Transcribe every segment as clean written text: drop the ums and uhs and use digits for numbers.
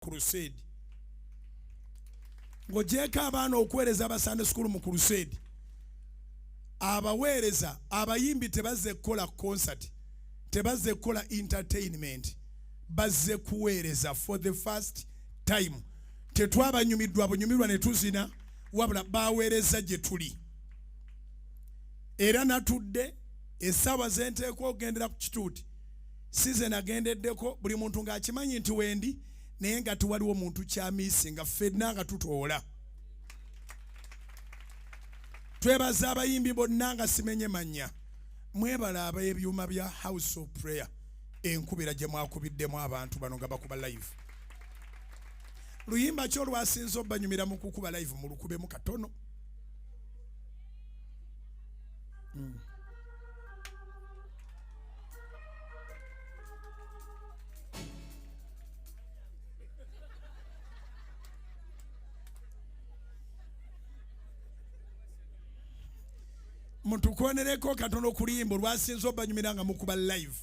crusade ng'ogyeko abaana okuweereza aba Sunday school mu crusade abaweereza abayimbi tebazze kukola concert tebazze kukola entertainment bazze kuweereza for the first time tetwabanyumiddwa bunyumirwa ne tuzina wabula baweereza gye tuli era natudde essaawa zenteekwa okugendera ku kituuti si ze nagendeddeko buli muntu ng'akimanyi nti wendi naye nga tuwaliwo muntu kyamiisi nga ffenna nga tutoola twebaza abayimbi bonna nga simenye mannya mwebala ab'ebyuma bya house of prayer enkubira gye mwakubiddemu abantu bano nga bakuba live luyimba kyo lwasinza obbanyumira mu kukuba live mu lukubemu katono mutukonereko katono kuluyimba lwasinza obbanyumira nga mukuba live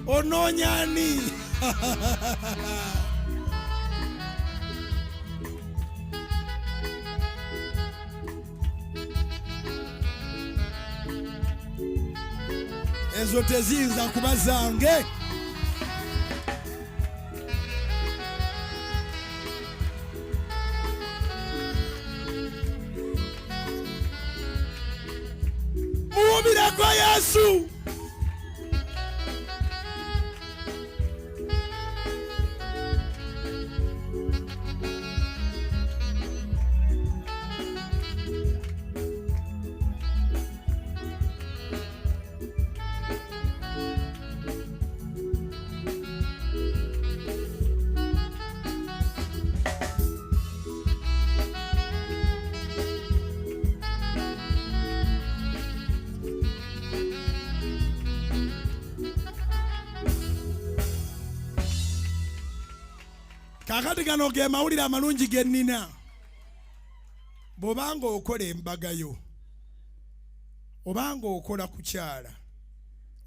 ononyani ezo teziyinza kuba zange muwumireko Yesu kakati gano ge mawulire amalungi ge nnina bw'obanga okola embagayo obanga okola kukyala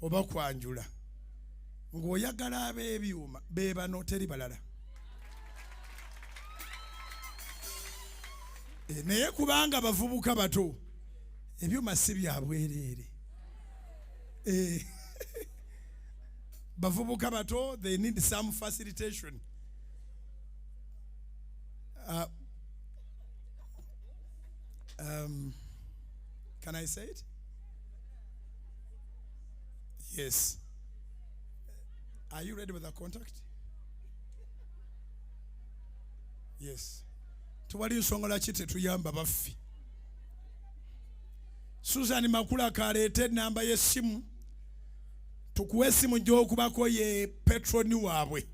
oba kwanjula ng'oyagala ab'ebyuma be bano teri balala naye kubanga bavubuka bato ebyuma si bya bwereere bavubuka bato they need some facilitation. Can I say it? Yes. Are you ready with the contact? Yes. Tuwali nsongola kite tuyamba baffi. Susan Makula kaleete namba y'essimu. Tukuwe essimu gy'okubako ye petroni waabwe.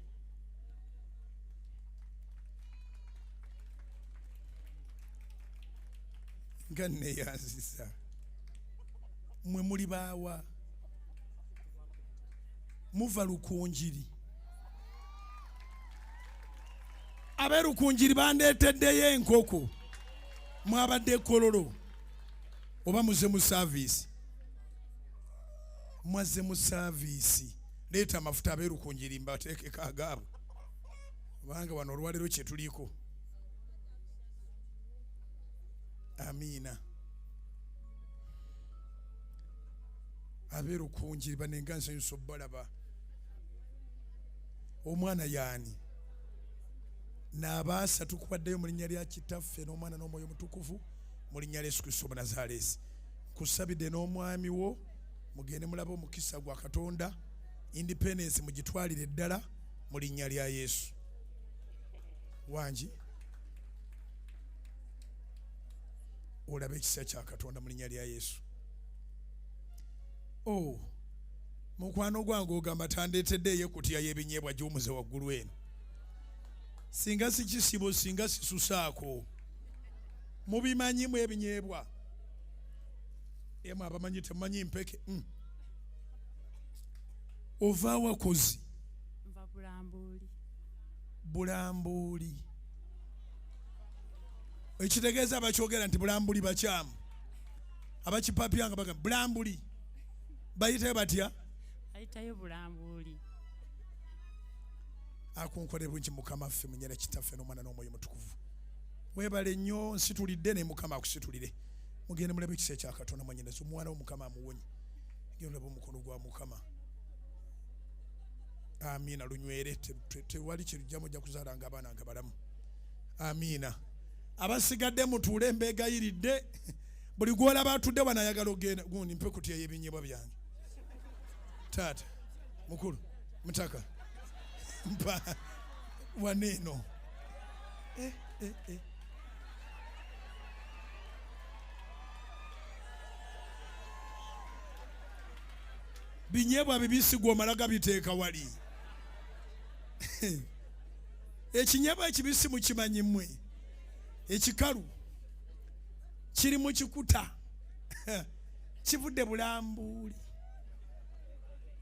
Ganne yanzisa mwe muli baawa muva lukunjiri aberukunjiri bandeeteddeyo enkoko mwabadde Kololo oba muze mu service mwaze mu service leeta amafuta aberukunjiri mbateekeko agaabo kubanga wano olwaliro kye tuliko. Amina. Aberukunjiri banenganso nsobbalaba omwana yani n'abaasatu kubaddeyo mu linnya lya Kitaffe n'Omwana n'Omwoyo Omutukuvu mu linnya lya Yesu Kristo Omunnazaaleesi. Nkusabidde n'omwami wo mugende mulabe omukisa gwa Katonda, independence mugitwalire ddala mu linnya lya Yesu. Wangi olabe ekisa kya Katonda mu linnya lya Yesu. Mukwano gwange ogamba tandeetedde eyekutiya y'ebinyeebwa gy'omuze waggulu eno. Singa si kisibo, singa sisusaako. Mubimanyimu ebinyeebwa. Emu abamanyi temumanyi mpeke. Ova wakozi? Nva Bulambuuli. Bulambuuli. Ekitegeeza abakyogera nti Bulambuuli bakyamu. Abakipapya nga bagamba Bulambuuli. Bayitayo batya? Ayitayo Bulambuuli. Akunkolera bulungi Mukama ffe mu nnyera Kitaffe n'Omwana n'Omwoyo Omutukuvu. Weebale nnyo, nsitulidde ne Mukama akusitulire. Mugende mulabe ekisa kya Katonda mwannyinaze, omwana w'Omukama amuwonye. Genda olabe omukono gwa Mukama. Amiina. Lunywere, tewali kirujjamu, ojja kuzaalanga abaana nga balamu. Amiina. Abasigadde mutuule mbeegayiridde. Buli gw'olaba atudde wano ayagala ogenda. Gundi mpe kutiya y'ebinyeebwa byange. Taata, mukulu, mutaka, mpa waneeno. Binyeebwa bibisi gw'omala gabiteeka wali. Ekinyeebwa ekibisi mukimanyi mmwe. Ekikalu kiri mu kikuta. Kivudde Bulambuuli.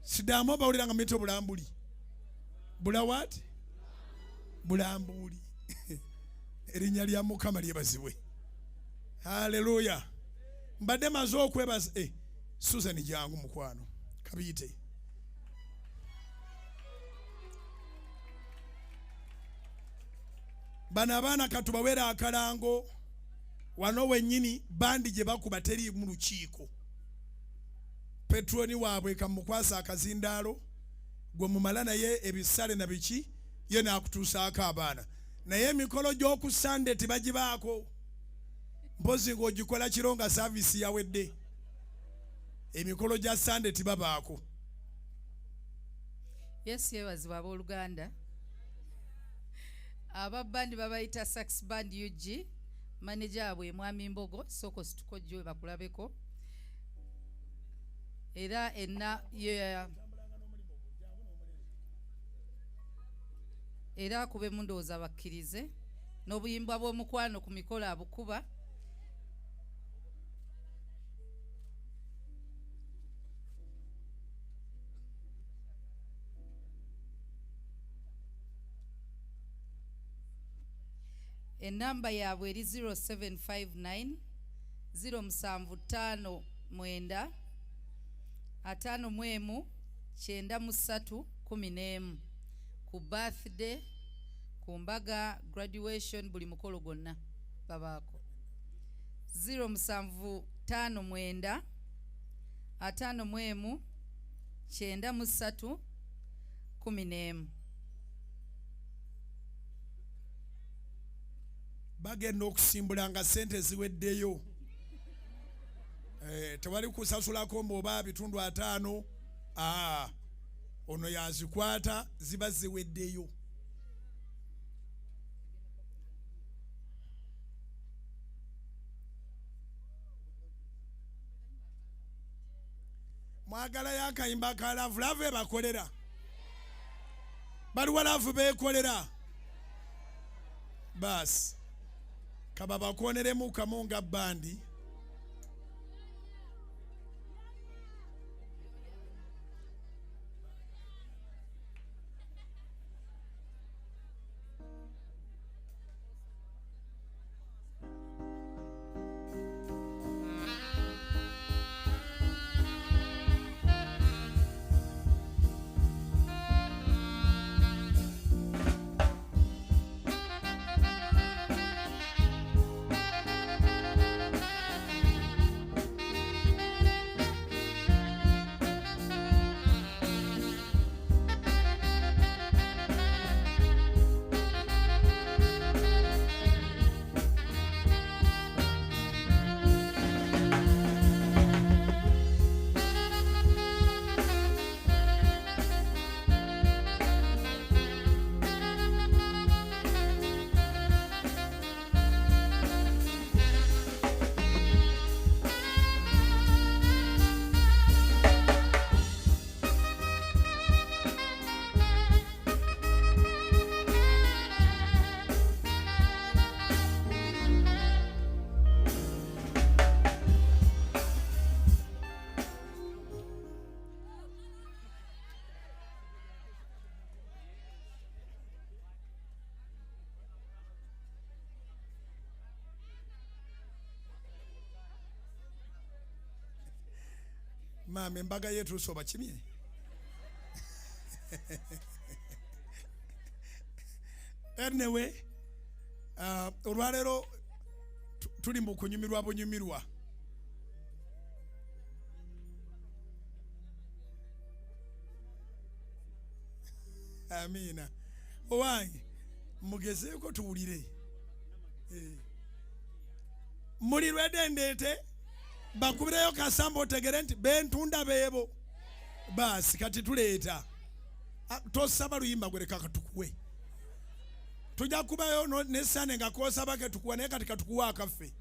Sidaamu bawulira nga muyita Bulambuuli. Bula what? Bulambuuli. Erinnya lya Mukama lyebazibwe. Haleluya. Mbadde maze okwebaza. Susan jangu mukwano. Kabiyite. Bano abaana katubawera akalango. Wano wennyini bandi gye bakuba teri mu lukiiko. Petroni waabwe kamukwasa akazindaalo. Gwe mumala naye ebisale na biki ye n'akutuusaako abaana. Naye emikolo gy'oku Sande tebagibaako. Mpozi ng'ogikola kiro nga saavisi yawedde. Emikolo gya Sande tibabaako. Yesu yebazibwa abooluganda. Ababandi babayita Sax Band UG. Manager abwe Mwami Mbogo soko situkojjo bakulabeko. Era era kube mundooza abakkirize n'obuyimba bw'omukwano ku mikolo abukuba. Enamba yaabwe eri 0759 075 9 5 ku birthday, ku mbaga, graduation, buli mukolo gonna babaako. 075 9 5 9 3 Bagenda okusimbulanga sente ziweddeyo. Tewali kusasulako mboba bitundu 5. Ono yazikwata ziba ziweddeyo. Mwagala yakayimba ka love love bakolera. Baliwa love bekolera. Bas. Kaba bakoneremu kamunga bandi. Maama embaga yeetuuse obakimye. Anyway, olwaleero tuli mu kunyumirwa bunyumirwa. Amina. Owange mugezeeko tuwulire. Muli lwedde ndeete bakubireyo kasamba otegere nti bentunda beebo. Baasi kati tuleeta. Tosaba luyimba gwe leka katukuwe. Tujja kubayo nesane nga kosaba ke tukuwa naye kati katukuwa akaffe.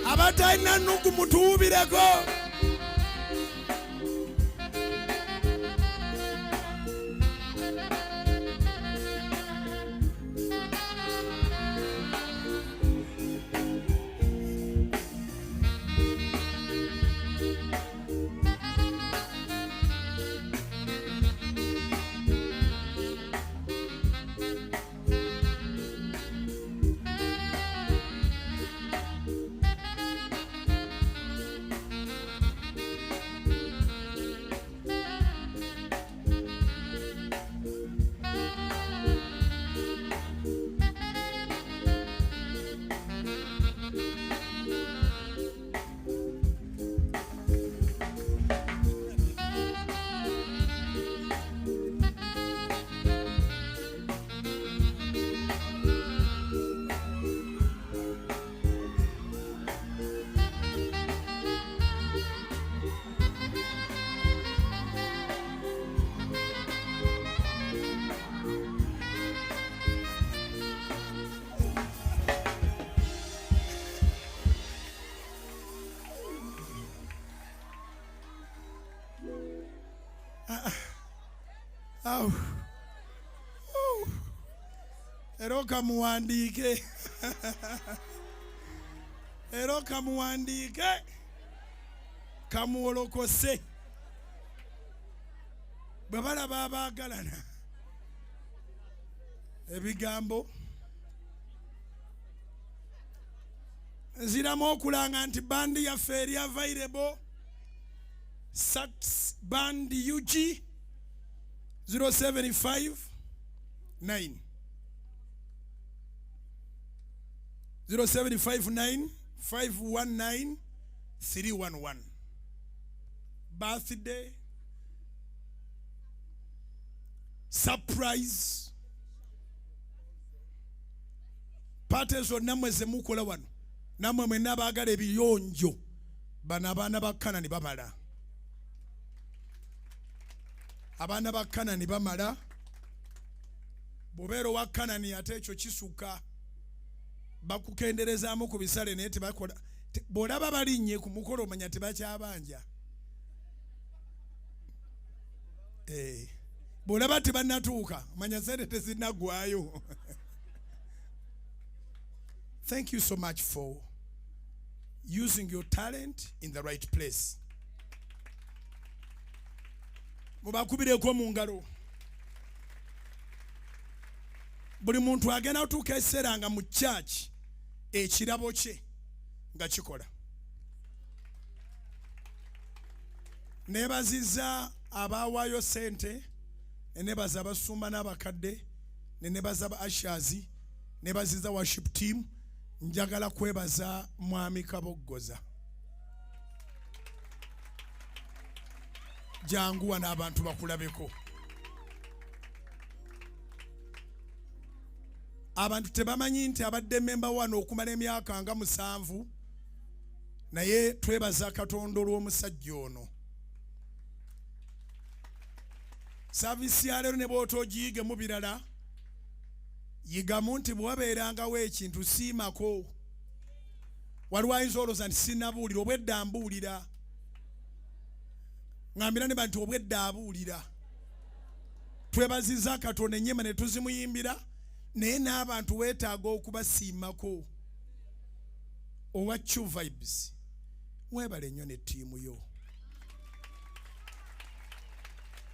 Abatalina nnugu mutuubireko. Eroka muwandiike. Eroka muwandiike. Kamuolokose. Bwe balaba abaagalana. Ebigambo. Nziramu okulanga nti bandi yaffe eri available. Sax band UG 0759 0759 519 311. Birthday, surprise, parties zonna mweze mukola wano. Namwe mwenna abaagala ebiyonjo bano abaana ba Canan bamala. Abaana ba Canan bamala. Bw'obeera owa Canan ate ekyo kisuka. Bakukenderezaamu ku bisale naye tebakola. Bw'olaba balinnye ku mukolo omanya tebakyabanja. Bw'olaba tebannatuuka manya sente tezinnaggwayo. Thank you so much for using your talent in the right place. Mubakubireko mu ngalo. buli muntu agenda otuuka ekiseera nga mu church ekirabo kye nga kikola. Nebaziza abawaayo sente, nebaza abasumba n'abakadde, nebaza aba ushers, nebaziza worship team. Njagala kwebaza mwami Kaboggoza. Janguwa n'abantu bakulabeko. Abantu tebamanyi nti abadde member wano okumala emyaka nga 7, naye twebaza Katonda olw'omusajja ono. Service ya leero ne bw'otogiyige mu birala, yigamu nti bwabeerangawo ekintu siimako. Waliwo ayinza olowooza nti sinnabuulira, obwedda mbuulira. Ngambira ne bantu obwedda abuulira. Twebaziza Katonda ennyema ne tuzimuyimbira, naye n'abantu weetaaga okubasiimako. Owa Chu Vibes, mwebale nnyo ne ttiimu yo.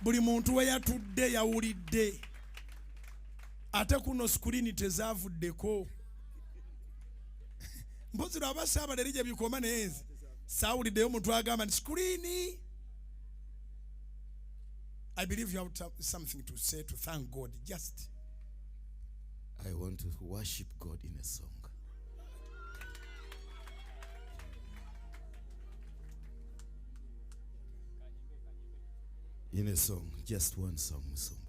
Buli muntu we yatudde yawulidde. Ate kuno screen tezavuddeko. Mbozira abasaba gye bikoma nezi. Sawuliddeyo omuntu agamba nti screen. I believe you have something to say to thank God. Just. I want to worship God in a song. In a song, just one song, Musumba.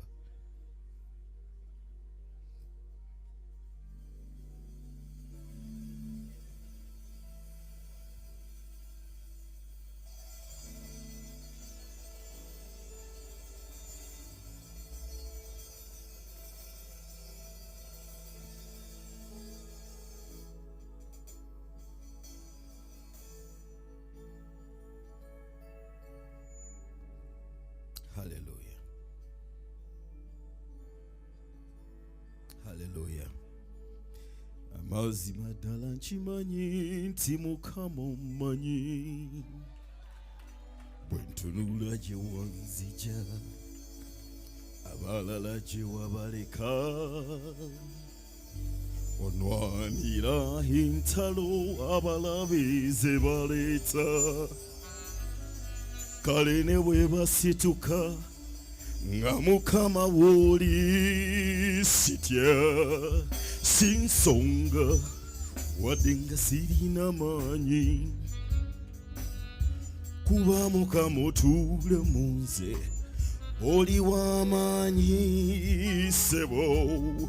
Hallelujah. Hallelujah. Amazima ddala nkimanyi nti Mukama ommanyi, bwe ntunula gye wanzija abalala gye wabaleka, onwanira entalo abalabe ze baleeta. Kale ne bwe basituka nga Mukama w'oli, sitya si nsonga wadde nga sirina maanyi, kuba Mukama otuula mu nze oli w'amaanyi ssebo.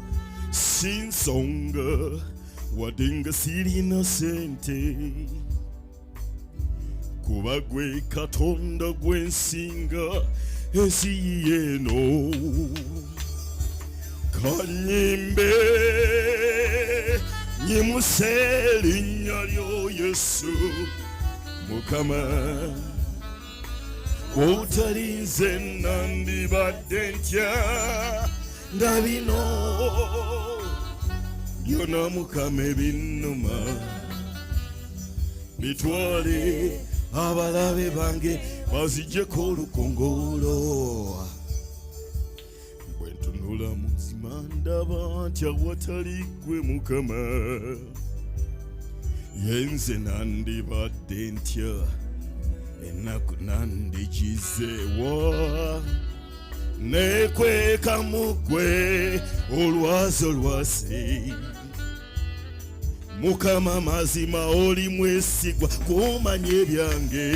Si nsonga wadde nga sirina sente, kuba gwe Katonda gwensinga ensi y'eno. Kanyimbe nyimuse erinnya lyo Yesu Mukama, otalinze nandibadde ntya nga bino byonna Mukama ebinnuma bitwale abalabe bange bazijjeko olukongolo. Bwe ntunula mu nzima ndaba nti awatali ggwe Mukama, yenze nandibadde ntya ennaku nandigizeewa, nekweka mu ggwe olwazi olwasi. Mukama mazima oli mwesigwa, kumanya ebyange.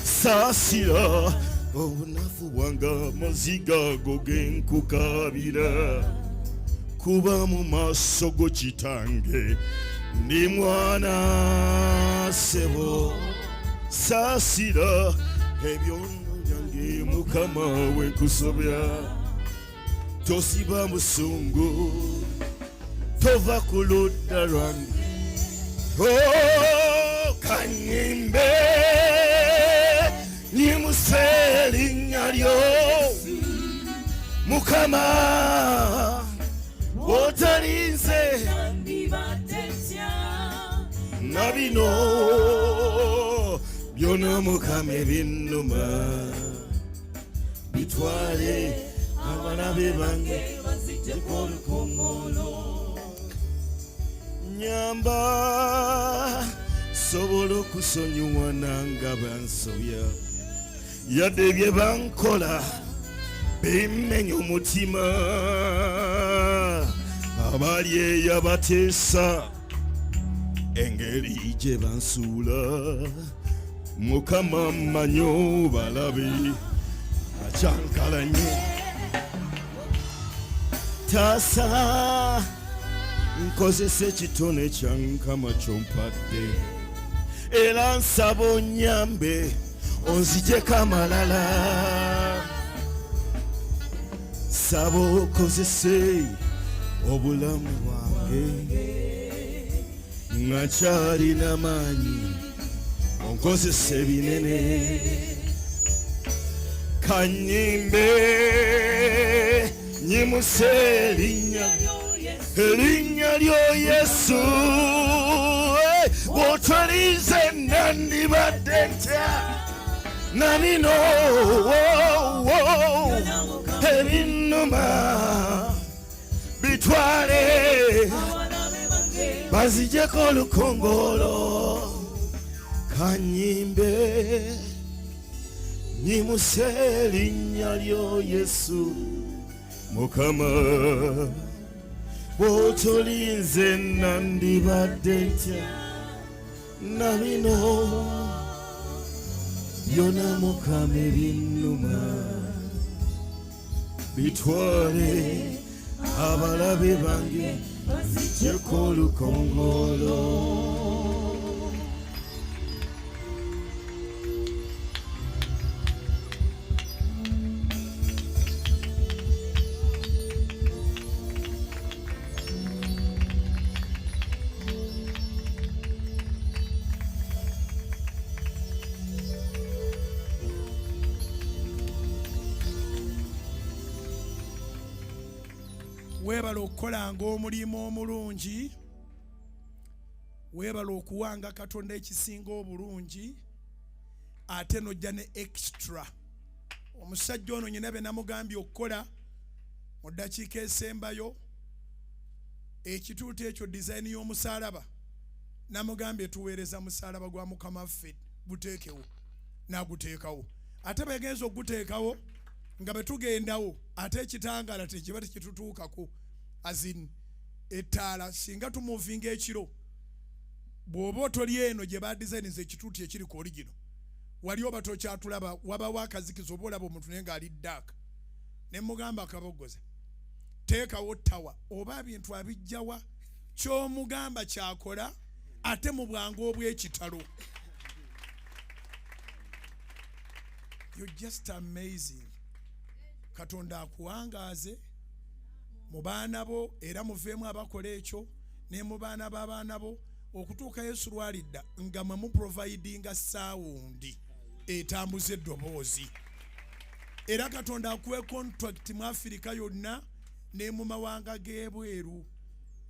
Saasira obunafu bwange amaziga ago genkukabira, kuba mu maaso go Kitange ndi mwana ssebo. Saasira ebyonno byange Mukama wenkusobya, tosiba musungu tova ku ludda lwange. Oh, kanyimbe nyimuse erinnya lyo Mukama, otalinze na bino byonna Mukama ebinnuma bitwale abalabe bange bazijjeko olukongolo. Nyamba sobola okusonyiwa nanga bansobya, yadde bye bankola bimenya omutima, abali eyabateesa engeri gye bansuula. Mukama mmanyo balabe akyankalanye, taasa nkozesa ekitone kyankama kyompadde, era nsaba onyambe onzijeko amalala. Saba okozese obulamu bwange nga kyalina maanyi, onkozese binene. Kanyimbe nyimuse erinnya lyo Yesu, bw'otolize nandibadde ntya na bino ebinnuma bitwale bazijjeko olukongolo. Kanyimbe nyimuse erinnya lyo Yesu, Mukama bw'otolinze nandibadde ntya na bino byonna Mukama ebinnuma bitwale abalabe bange bazijjeko olukongolo. Weebala okukolanga omulimu omulungi, weebala okuwanga Katonda ekisinga obulungi, ate nojja ne extra. Omusajja ono nyina be namugambye okukola mu ddakiika esembayo, ekituuto ekyo design y'omusalaba namugambye tuweereza musalaba gwa Mukama waffe guteekewo, n'aguteekawo. Ate begenza okuguteekawo nga betugendawo, ate ekitangala tekiba tekitutuukako. Azin ettaala singa tumuvinga ekiro, bw'oba otoli eno gye badizayiniza ekituuti ekiri ku origino, wali oba tokyatulaba, wabawo akazikiza oba olaba omuntu naye ng'ali ddaaka. Ne mugamba akabogoza, teekawo ttawa oba ebintu abijjawa, ky'omugamba kyakola, ate mu bwangu obw'ekitalo. You're just amazing. Katonda akuwangaaze mu baana bo, era muveemu abakola ekyo, ne mu baana b'abaana bo, okutuuka Yesu lwalidda nga mwe muprovidinga saawundi etambuza eddoboozi. Era Katonda akuwe contract mu Afirika yonna ne mu mawanga g'ebweru.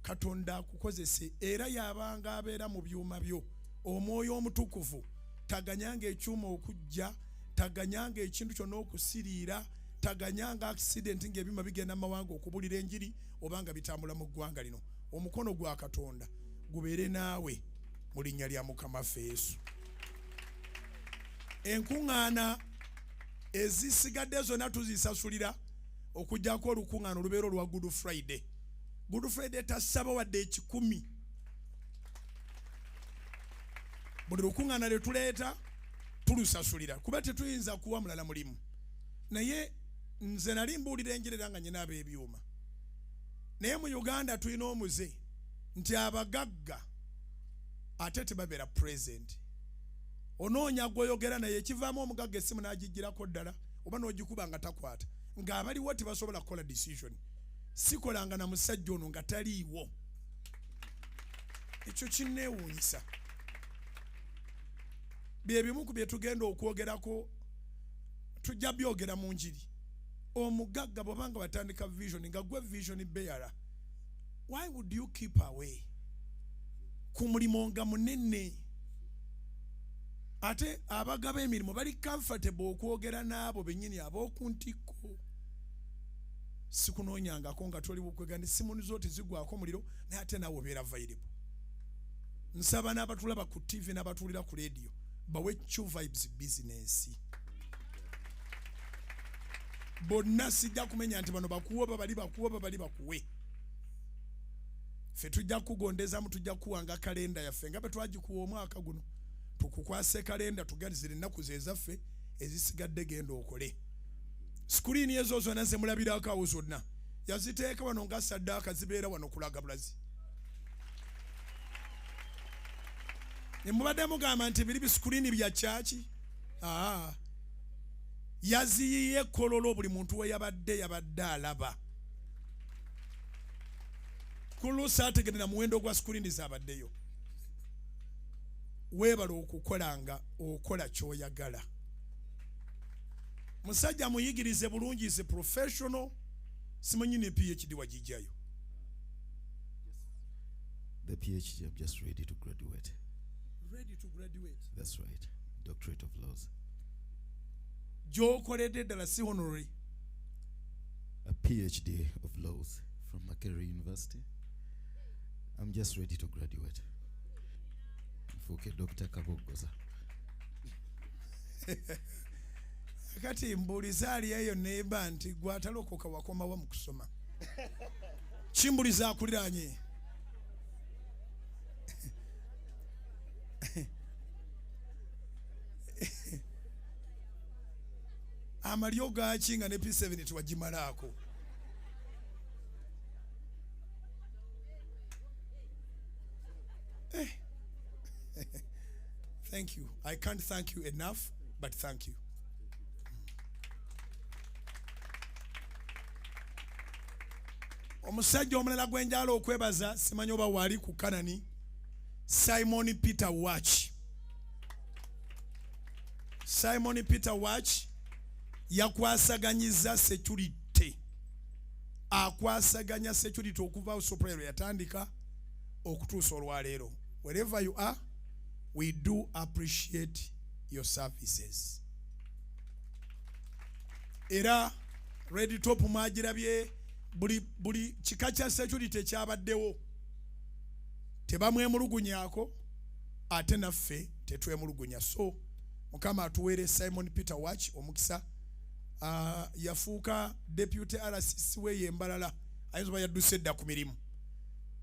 Katonda akukozese, era yabanga abeera mu byuma byo. Omwoyo omutukuvu taganyanga ekyuma okujja, taganyanga ekintu kyonna okusiriira, taganyanga accident ng'ebyuma bigenda mu mawanga okubulira enjiri obanga bitambula mu ggwanga lino. Omukono gwa Katonda gubeere naawe mu linnya lya Mukama waffe Yesu. Enkuŋŋaana ezisigadde zonna tuzisasulira okujjako olukuŋŋaana olubeera olwa Good Friday. Good Friday tasaba wadde ekikumi. Buli lukuŋŋaana lwe tuleeta tulusasulira kuba tetuyinza kuwa mulala mulimu. Naye nze nali mbuulira enjiri nga nyina ab'ebyuma. Naye mu Uganda tulina omuze nti abagagga ate tebabeera present. Onoonya gw'oyogera naye ekivaamu omugagga essimu n'agigirako ddala oba n'ogikuba nga takwata, ng'abaliwo tebasobola kukola decision. Sikolanga na musajja ono nga taliiwo. Ekyo kinneewuunyisa. Bye bimu ku bye tugenda okwogerako, tujja byogera mu njiri. Omugagga bw'obanga batandika vision nga gwe vision bearer, why would you keep away ku mulimo nga munene? Ate abagaba emirimu bali comfortable okwogera n'abo bennyini ab'oku ntikko. sikunoonyangako nga toli bukwegani simuni zo tezigwako muliro naye ate naawe obeera available. Nsaba n'abatulaba ku TV n'abatuulira ku radio bawe Q Vibes business. Bonna sijja kumenya nti bano bakuwa bali bakuwe. Ffe tujja kugondezaamu tujja kuwanga kalenda yaffe nga bwe twagikuwa omwaka guno. Tukukwase kalenda tugalizire ennaku ze ezaffe ezisigadde genda okole. Screen ezo zonna ze mulabirako awo zonna yaziteeka wano nga saddaaka zibeera wano kulaga bulazi. Ne mubadde mugamba nti biri screen bya chachi. Yaziyiye Kololo buli muntu we yabadde alaba. Kulu saategerera muwendo gwa screen zabaddeyo. Weebala okukolanga okola kyoyagala. Musajja muyigirize bulungi is a professional. Simanyi ne PhD wagijjayo. The PhD, I'm just ready to graduate. Ready to graduate. That's right. Doctorate of Laws. Gyokoledde ddala si honorary. A PhD of Laws from Makula University. I'm just ready to graduate. Mfuke Dr. Kabogoza. Kati mbuliza ali eyo neba nti gwatalokoka wakomawa mu kusoma. Kimbuliza akuliranye. Amalyo gakinga ne P7 tuwagimalako. Thank you. I can't thank you enough, but thank you. Omusajja omulala gwenjala okwebaza simanyi oba wali ku Canan, Simon Peter Watch. Simon Peter Watch yakwasaganyiza security. Akwasaganya security okuva usoprero yatandika okutuusa olwaleero. Wherever you are, we do appreciate your services. Era Ready Top mwagirabye buli kika kya security kyabaddewo tebamwemulugunyako ate naffe tetwemulugunya. So Mukama atuweere Simon Peter Watch omukisa. Yafuuka deputy RCC we yembalala ayinza oba yadduse edda ku mirimu.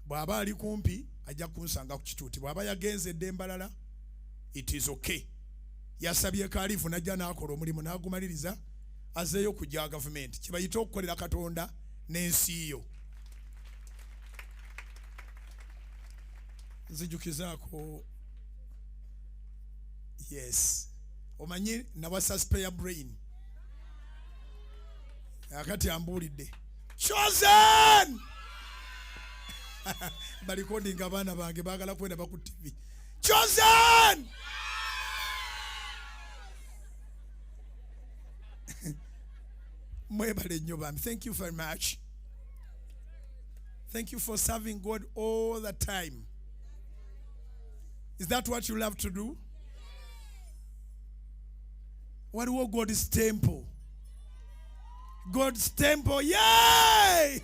Bw'aba ali kumpi ajja kunsanga ku kituuti. Bw'aba yagenze edda embalala it is okay. Yasabye kaalifu najja n'akola omulimu n'agumaliriza azeeyo kujja gavumenti. Kibayita okukolera Katonda n'ensi yo. Nzijukizaako yes. Omanyi nawasa spare brain. Akati ambulidde. Chosen! Bali recording abaana bange baagala kwenda baku TV. Chosen! Mwebale nnyo bami. Thank you very much. Thank you for serving God all the time. Is that what you love to do? What was God's temple? God's temple, yay!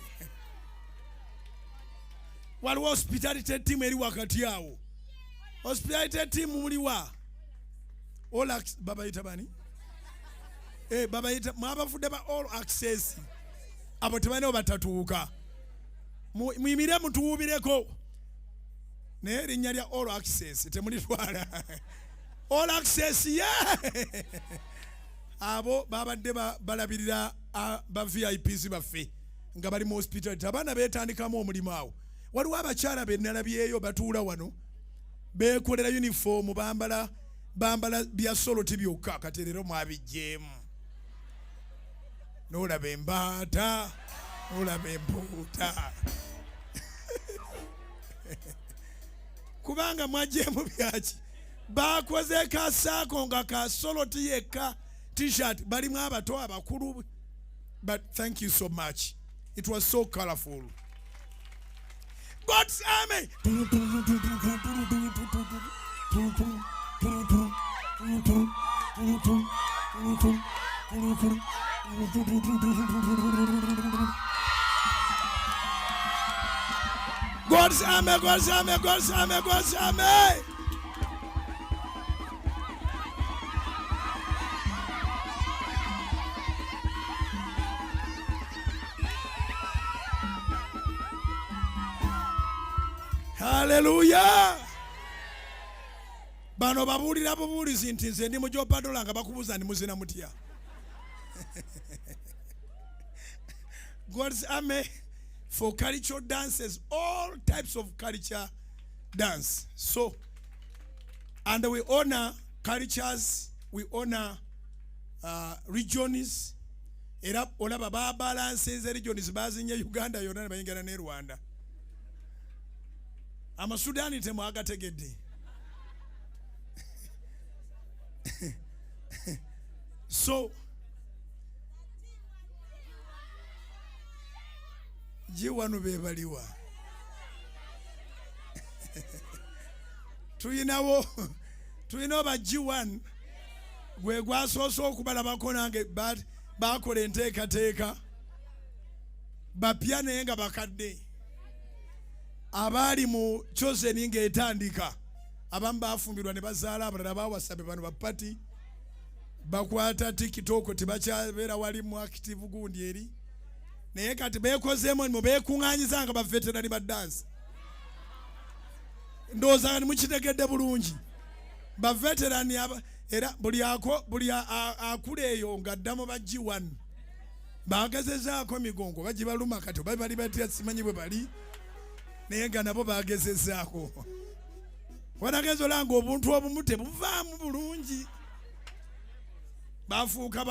What was hospitality team eri wakati yao? Hospitality team muliwa. All access, baba itabani? Baba ita mwabafudde ba all access. Abo tebane obatatuuka. Muyimire mutuubireko. Ne linnya lya all access temulitwala. All access, yeah! Abo babadde balabirira ba VIPs baffe nga bali mu hospital. Abaana beetandikamu omulimu awo. Waliwo abakyala be nalabyeyo batuula wano beekolera uniform bambala bya solo tibyokka kati leero mwabijjeemu. N'olaba embaata, n'olaba empuuta. Kubanga mwajjeemu byaki? Bakoze kasaako nga ka solo tiyekka t-shirt balimu abato abakulu. But thank you so much. It was so colorful. God's army. God's army, God's army, God's army, God's army. Hallelujah. Bano babuulira bubuulizi nti nze ndi mujopadola nga bakubuuza ndi muzina mutya. God's army for cultural dances, all types of culture dance. So, and we honor cultures, we honor regions. Era olaba babalances regions bazinye Uganda yonna bayingana ne Rwanda. Amasudani temwagategedde. So G1 bebaliwa. Tuyinawo ba G1 gwe gwasoose okubalabako nange bakola enteekateeka bapya naye nga bakadde abaali mu chosen ng'etandika abamu bafumbirwa ne bazaala abalala bawasabe bano bapati bakwata TikTok tebakyabeera wali mu active gundi eri naye kati beekozeemu mu beekuŋŋaanyiza nga baveterani ba dansi ndowooza ni mukitegedde bulungi baveterani era buli akula eyo ng'addamu ba G1 bagezezaako migongo bagibaluma kati oba bali batya simanyi bwe bali naye nga nabo bagezezaako wanagenza olanga obuntu obumu tebuvaamu bulungi bafuuka